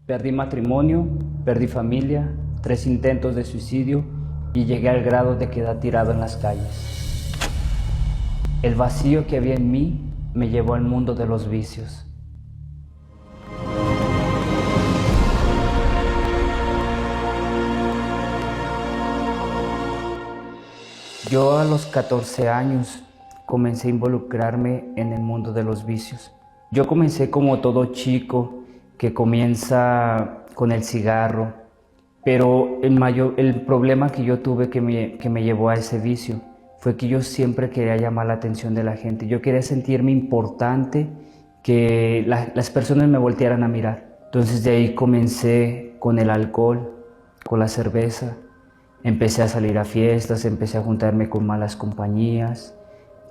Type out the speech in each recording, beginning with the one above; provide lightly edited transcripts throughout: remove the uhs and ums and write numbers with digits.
Perdí matrimonio, perdí familia, 3 intentos de suicidio y llegué al grado de quedar tirado en las calles. El vacío que había en mí me llevó al mundo de los vicios. Yo a los 14 años comencé a involucrarme en el mundo de los vicios. Yo comencé como todo chico que comienza con el cigarro, pero el problema que yo tuve que me llevó a ese vicio fue que yo siempre quería llamar la atención de la gente. Yo quería sentirme importante, que las personas me voltearan a mirar. Entonces de ahí comencé con el alcohol, con la cerveza. Empecé a salir a fiestas, empecé a juntarme con malas compañías,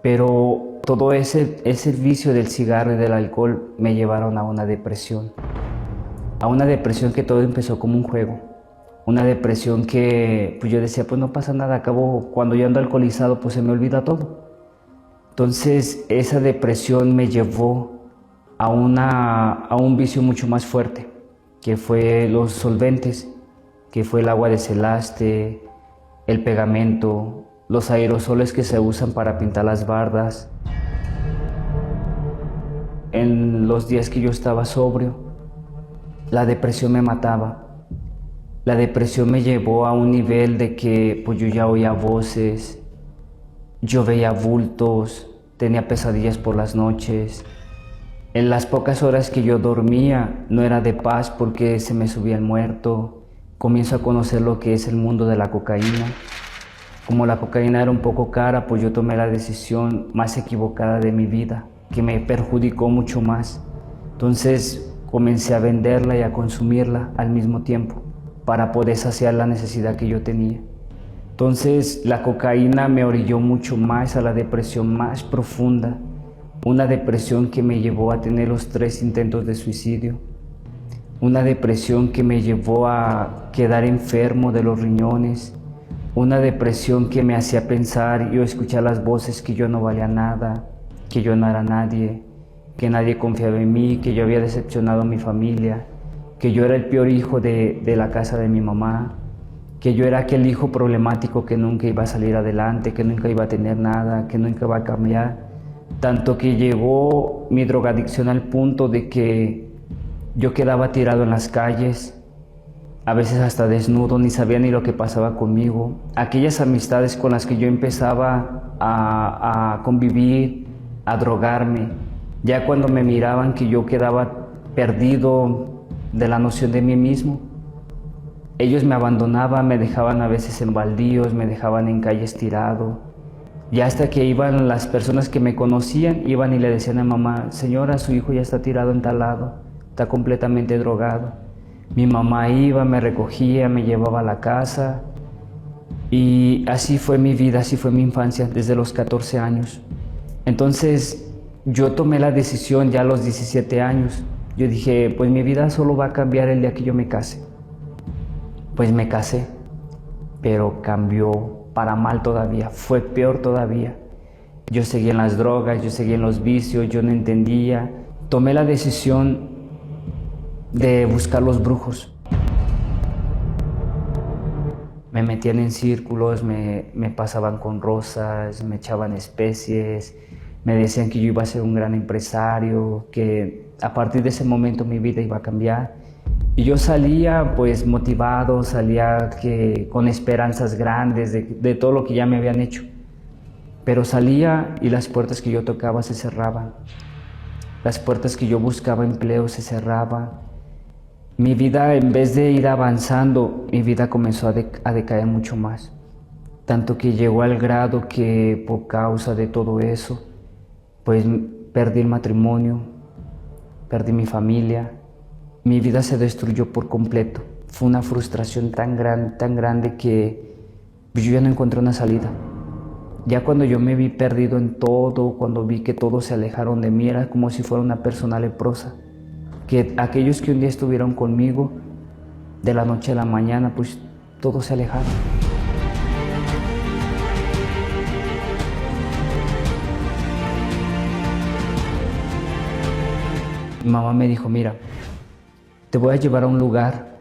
pero todo ese vicio del cigarro y del alcohol me llevaron a una depresión que todo empezó como un juego, una depresión que pues yo decía, pues no pasa nada, acabo cuando yo ando alcoholizado pues se me olvida todo. Entonces esa depresión me llevó a un vicio mucho más fuerte, que fue los solventes, que fue el agua de celaste, el pegamento, los aerosoles que se usan para pintar las bardas. En los días que yo estaba sobrio, la depresión me mataba. La depresión me llevó a un nivel de que pues yo ya oía voces, yo veía bultos, tenía pesadillas por las noches. En las pocas horas que yo dormía no era de paz porque se me subía el muerto. Comienzo a conocer lo que es el mundo de la cocaína. Como la cocaína era un poco cara, pues yo tomé la decisión más equivocada de mi vida, que me perjudicó mucho más. Entonces comencé a venderla y a consumirla al mismo tiempo para poder saciar la necesidad que yo tenía. Entonces la cocaína me orilló mucho más a la depresión más profunda, una depresión que me llevó a tener los 3 intentos de suicidio. Una depresión que me llevó a quedar enfermo de los riñones, una depresión que me hacía pensar y escuchar las voces que yo no valía nada, que yo no era nadie, que nadie confiaba en mí, que yo había decepcionado a mi familia, que yo era el peor hijo de la casa de mi mamá, que yo era aquel hijo problemático que nunca iba a salir adelante, que nunca iba a tener nada, que nunca iba a cambiar. Tanto que llegó mi drogadicción al punto de que yo quedaba tirado en las calles, a veces hasta desnudo, ni sabía ni lo que pasaba conmigo. Aquellas amistades con las que yo empezaba a convivir, a drogarme, ya cuando me miraban que yo quedaba perdido de la noción de mí mismo, ellos me abandonaban, me dejaban a veces en baldíos, me dejaban en calles tirado. Y hasta que iban las personas que me conocían, iban y le decían a mamá, señora, su hijo ya está tirado en tal lado, está completamente drogado. Mi mamá iba, me recogía, me llevaba a la casa y así fue mi vida, así fue mi infancia desde los 14 años. Entonces yo tomé la decisión ya a los 17 años. Yo dije, pues mi vida solo va a cambiar el día que yo me case. Pues me casé, pero cambió para mal todavía, fue peor todavía. Yo seguía en las drogas, yo seguía en los vicios, yo no entendía. Tomé la decisión de buscar los brujos. Me metían en círculos, me pasaban con rosas, me echaban especies, me decían que yo iba a ser un gran empresario, que a partir de ese momento mi vida iba a cambiar. Y yo salía pues motivado, salía con esperanzas grandes de todo lo que ya me habían hecho. Pero salía y las puertas que yo tocaba se cerraban. Las puertas que yo buscaba empleo se cerraban. Mi vida, en vez de ir avanzando, mi vida comenzó a decaer mucho más. Tanto que llegó al grado que por causa de todo eso, pues perdí el matrimonio, perdí mi familia, mi vida se destruyó por completo. Fue una frustración tan grande que yo ya no encontré una salida. Ya cuando yo me vi perdido en todo, cuando vi que todos se alejaron de mí, era como si fuera una persona leprosa. Que aquellos que un día estuvieron conmigo, de la noche a la mañana, pues todos se alejaron. Mi mamá me dijo, mira, te voy a llevar a un lugar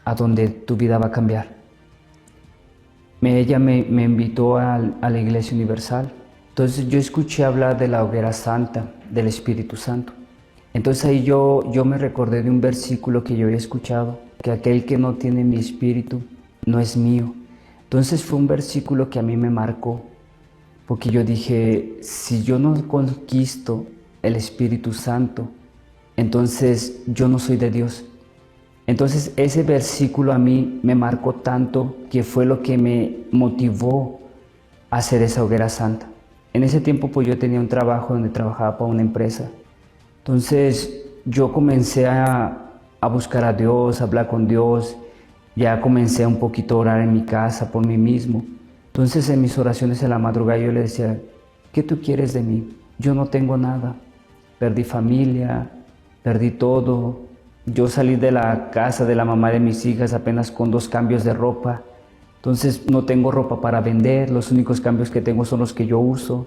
a donde tu vida va a cambiar. Ella me invitó a la Iglesia Universal. Entonces yo escuché hablar de la hoguera santa, del Espíritu Santo. Entonces ahí yo me recordé de un versículo que yo había escuchado, que aquel que no tiene mi espíritu no es mío. Entonces fue un versículo que a mí me marcó, porque yo dije, si yo no conquisto el Espíritu Santo, entonces yo no soy de Dios. Entonces ese versículo a mí me marcó tanto que fue lo que me motivó a hacer esa hoguera santa. En ese tiempo pues yo tenía un trabajo donde trabajaba para una empresa. Entonces yo comencé a buscar a Dios, a hablar con Dios. Ya comencé un poquito a orar en mi casa por mí mismo. Entonces en mis oraciones en la madrugada yo le decía, ¿qué tú quieres de mí? Yo no tengo nada. Perdí familia, perdí todo. Yo salí de la casa de la mamá de mis hijas apenas con 2 cambios de ropa. Entonces no tengo ropa para vender, los únicos cambios que tengo son los que yo uso.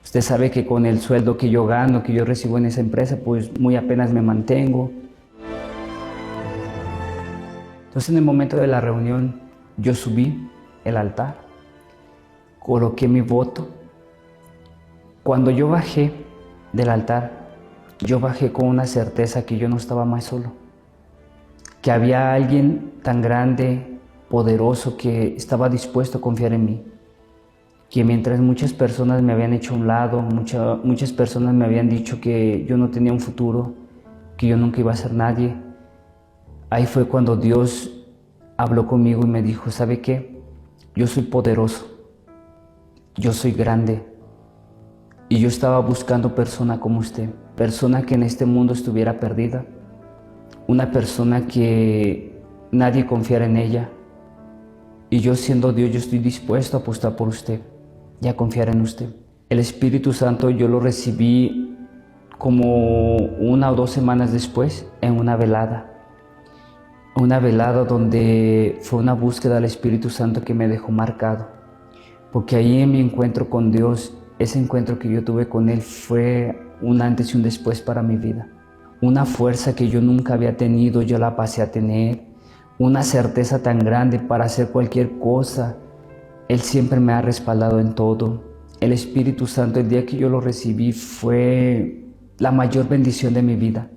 Usted sabe que con el sueldo que yo gano, que yo recibo en esa empresa, pues muy apenas me mantengo. Entonces en el momento de la reunión yo subí el altar, coloqué mi voto. Cuando yo bajé del altar, yo bajé con una certeza que yo no estaba más solo, que había alguien tan grande, poderoso, que estaba dispuesto a confiar en mí, que mientras muchas personas me habían hecho a un lado, muchas personas me habían dicho que yo no tenía un futuro, que yo nunca iba a ser nadie, ahí fue cuando Dios habló conmigo y me dijo, ¿sabe qué? Yo soy poderoso, yo soy grande, y yo estaba buscando persona como usted, persona que en este mundo estuviera perdida, una persona que nadie confiara en ella, y yo siendo Dios, yo estoy dispuesto a apostar por usted y a confiar en usted. El Espíritu Santo yo lo recibí como 1 o 2 semanas después en una velada donde fue una búsqueda del Espíritu Santo que me dejó marcado, porque ahí en mi encuentro con Dios, ese encuentro que yo tuve con Él fue un antes y un después para mi vida. Una fuerza que yo nunca había tenido, yo la pasé a tener, una certeza tan grande para hacer cualquier cosa. Él siempre me ha respaldado en todo. El Espíritu Santo, el día que yo lo recibí, fue la mayor bendición de mi vida.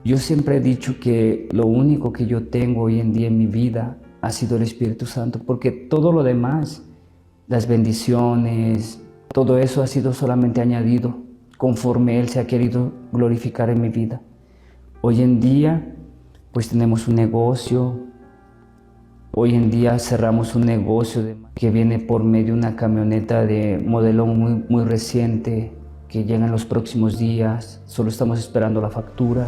Yo siempre he dicho que lo único que yo tengo hoy en día en mi vida ha sido el Espíritu Santo, porque todo lo demás, las bendiciones, todo eso ha sido solamente añadido conforme Él se ha querido glorificar en mi vida. Hoy en día, pues tenemos un negocio. Hoy en día cerramos un negocio que viene por medio de una camioneta de modelo muy reciente que llega en los próximos días. Solo estamos esperando la factura.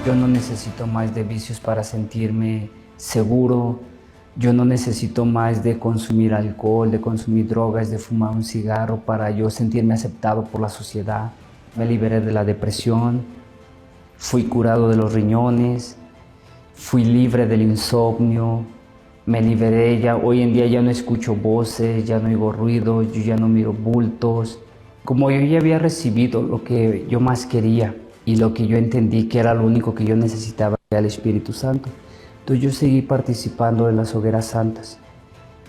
Yo no necesito más de vicios para sentirme seguro. Yo no necesito más de consumir alcohol, de consumir drogas, de fumar un cigarro para yo sentirme aceptado por la sociedad. Me liberé de la depresión, fui curado de los riñones, fui libre del insomnio, me liberé ya. Hoy en día ya no escucho voces, ya no oigo ruido, yo ya no miro bultos. Como yo ya había recibido lo que yo más quería y lo que yo entendí que era lo único que yo necesitaba, era el Espíritu Santo. Entonces yo seguí participando en las hogueras santas.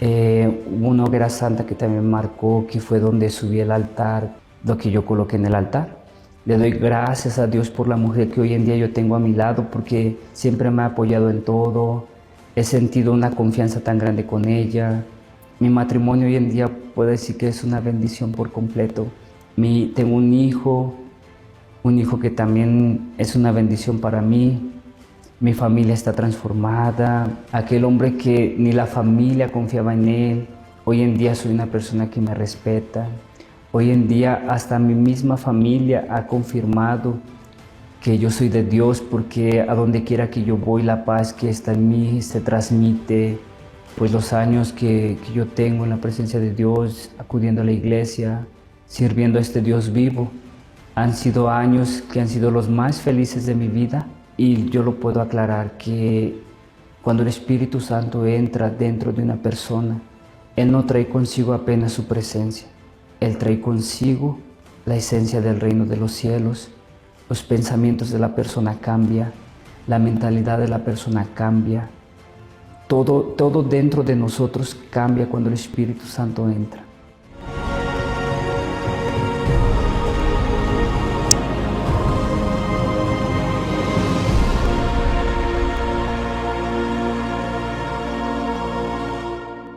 Hubo una hoguera santa que también marcó, que fue donde subí el altar, lo que yo coloqué en el altar. Le doy gracias a Dios por la mujer que hoy en día yo tengo a mi lado, porque siempre me ha apoyado en todo. He sentido una confianza tan grande con ella. Mi matrimonio hoy en día puedo decir que es una bendición por completo. Tengo un hijo que también es una bendición para mí. Mi familia está transformada. Aquel hombre que ni la familia confiaba en él, hoy en día soy una persona que me respeta. Hoy en día hasta mi misma familia ha confirmado que yo soy de Dios, porque a donde quiera que yo voy, la paz que está en mí se transmite. Pues los años que yo tengo en la presencia de Dios, acudiendo a la iglesia, sirviendo a este Dios vivo, han sido años que han sido los más felices de mi vida. Y yo lo puedo aclarar que cuando el Espíritu Santo entra dentro de una persona, Él no trae consigo apenas su presencia, Él trae consigo la esencia del reino de los cielos. Los pensamientos de la persona cambia, la mentalidad de la persona cambia, todo dentro de nosotros cambia cuando el Espíritu Santo entra.